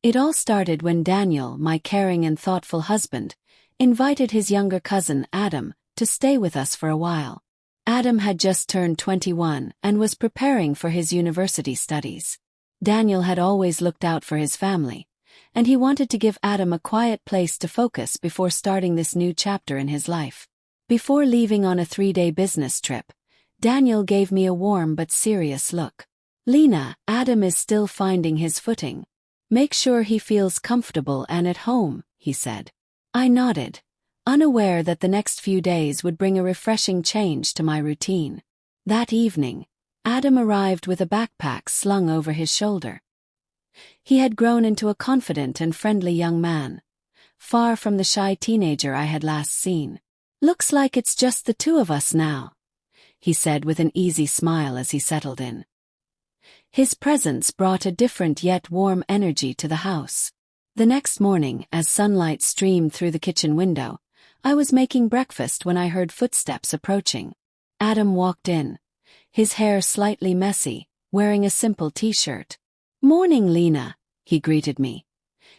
It all started when Daniel, my caring and thoughtful husband, invited his younger cousin, Adam, to stay with us for a while. Adam had just turned 21 and was preparing for his university studies. Daniel had always looked out for his family, and he wanted to give Adam a quiet place to focus before starting this new chapter in his life. Before leaving on a 3-day business trip, Daniel gave me a warm but serious look. "Lena, Adam is still finding his footing. Make sure he feels comfortable and at home," he said. I nodded, unaware that the next few days would bring a refreshing change to my routine. That evening, Adam arrived with a backpack slung over his shoulder. He had grown into a confident and friendly young man, far from the shy teenager I had last seen. "Looks like it's just the two of us now," he said with an easy smile as he settled in. His presence brought a different yet warm energy to the house. The next morning, as sunlight streamed through the kitchen window, I was making breakfast when I heard footsteps approaching. Adam walked in, his hair slightly messy, wearing a simple t-shirt. "Morning, Lena," he greeted me,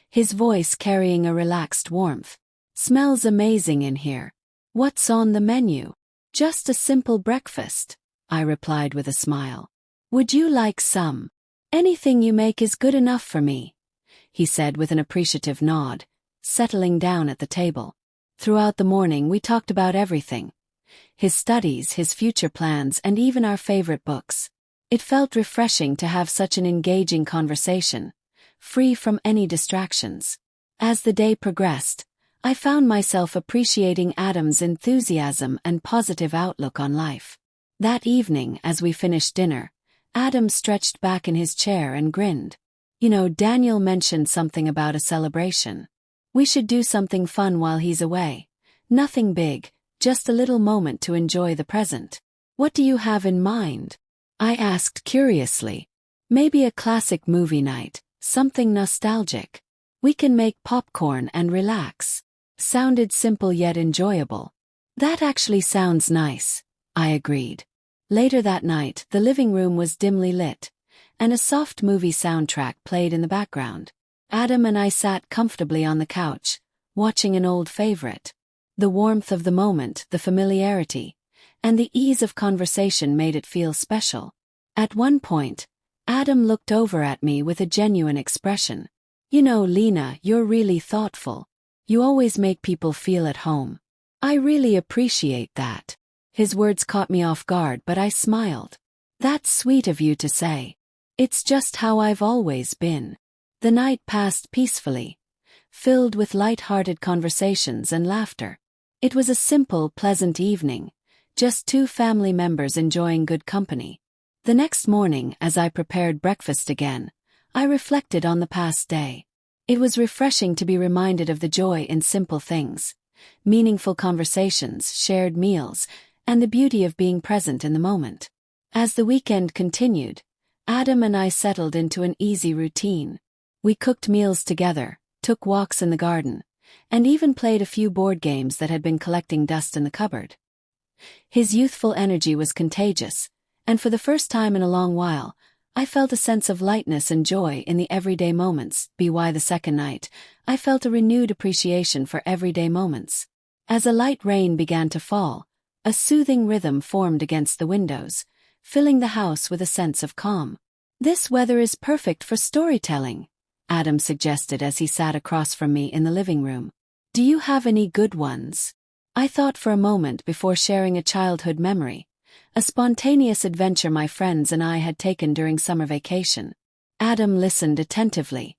his voice carrying a relaxed warmth. "Smells amazing in here. What's on the menu?" "Just a simple breakfast," I replied with a smile. "Would you like some?" "Anything you make is good enough for me," he said with an appreciative nod, settling down at the table. Throughout the morning we talked about everything: his studies, his future plans, and even our favorite books. It felt refreshing to have such an engaging conversation, free from any distractions. As the day progressed, I found myself appreciating Adam's enthusiasm and positive outlook on life. That evening, as we finished dinner, Adam stretched back in his chair and grinned. "You know, Daniel mentioned something about a celebration. We should do something fun while he's away. Nothing big, just a little moment to enjoy the present. What do you have in mind?" I asked curiously. "Maybe a classic movie night, something nostalgic. We can make popcorn and relax." Sounded simple yet enjoyable. "That actually sounds nice," I agreed. Later that night, the living room was dimly lit, and a soft movie soundtrack played in the background. Adam and I sat comfortably on the couch, watching an old favorite. The warmth of the moment, the familiarity, and the ease of conversation made it feel special. At one point, Adam looked over at me with a genuine expression. "You know, Lena, you're really thoughtful. You always make people feel at home. I really appreciate that." His words caught me off guard, but I smiled. "That's sweet of you to say. It's just how I've always been." The night passed peacefully, filled with light-hearted conversations and laughter. It was a simple, pleasant evening, just two family members enjoying good company. The next morning, as I prepared breakfast again, I reflected on the past day. It was refreshing to be reminded of the joy in simple things, meaningful conversations, shared meals, and the beauty of being present in the moment. As the weekend continued, Adam and I settled into an easy routine. We cooked meals together, took walks in the garden, and even played a few board games that had been collecting dust in the cupboard. His youthful energy was contagious, and for the first time in a long while, I felt a sense of lightness and joy in the everyday moments. By the second night, I felt a renewed appreciation for everyday moments. As a light rain began to fall, a soothing rhythm formed against the windows, filling the house with a sense of calm. "This weather is perfect for storytelling," Adam suggested as he sat across from me in the living room. "Do you have any good ones?" I thought for a moment before sharing a childhood memory, a spontaneous adventure my friends and I had taken during summer vacation. Adam listened attentively,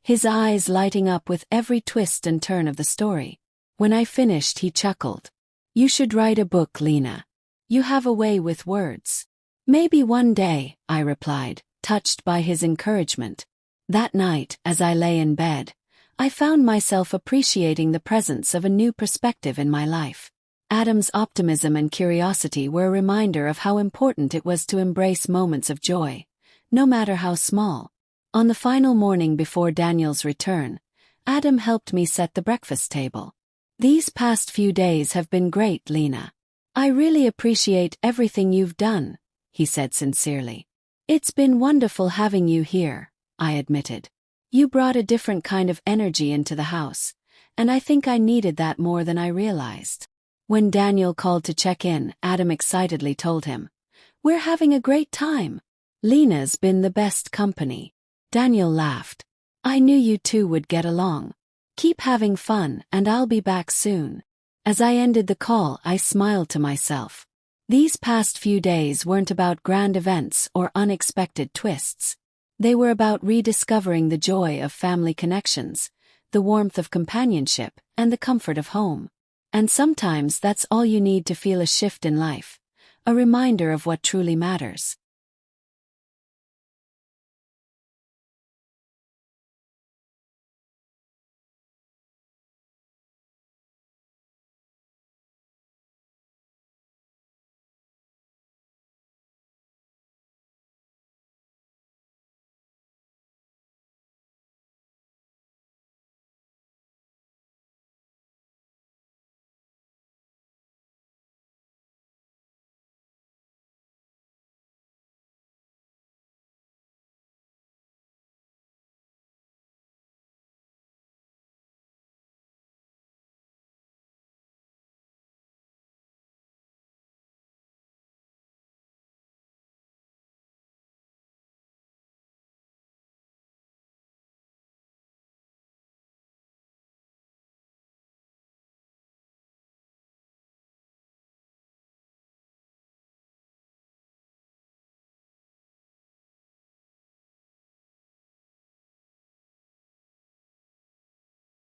his eyes lighting up with every twist and turn of the story. When I finished, he chuckled. "You should write a book, Lena. You have a way with words." "Maybe one day," I replied, touched by his encouragement. That night, as I lay in bed, I found myself appreciating the presence of a new perspective in my life. Adam's optimism and curiosity were a reminder of how important it was to embrace moments of joy, no matter how small. On the final morning before Daniel's return, Adam helped me set the breakfast table. "These past few days have been great, Lena. I really appreciate everything you've done," he said sincerely. "It's been wonderful having you here," I admitted. You brought a different kind of energy into the house, and I think I needed that more than I realized. When Daniel called to check in, Adam excitedly told him, "We're having a great time. Lena's been the best company." Daniel laughed. "I knew you two would get along. Keep having fun, and I'll be back soon." As I ended the call, I smiled to myself. These past few days weren't about grand events or unexpected twists. They were about rediscovering the joy of family connections, the warmth of companionship, and the comfort of home. And sometimes that's all you need to feel a shift in life, a reminder of what truly matters.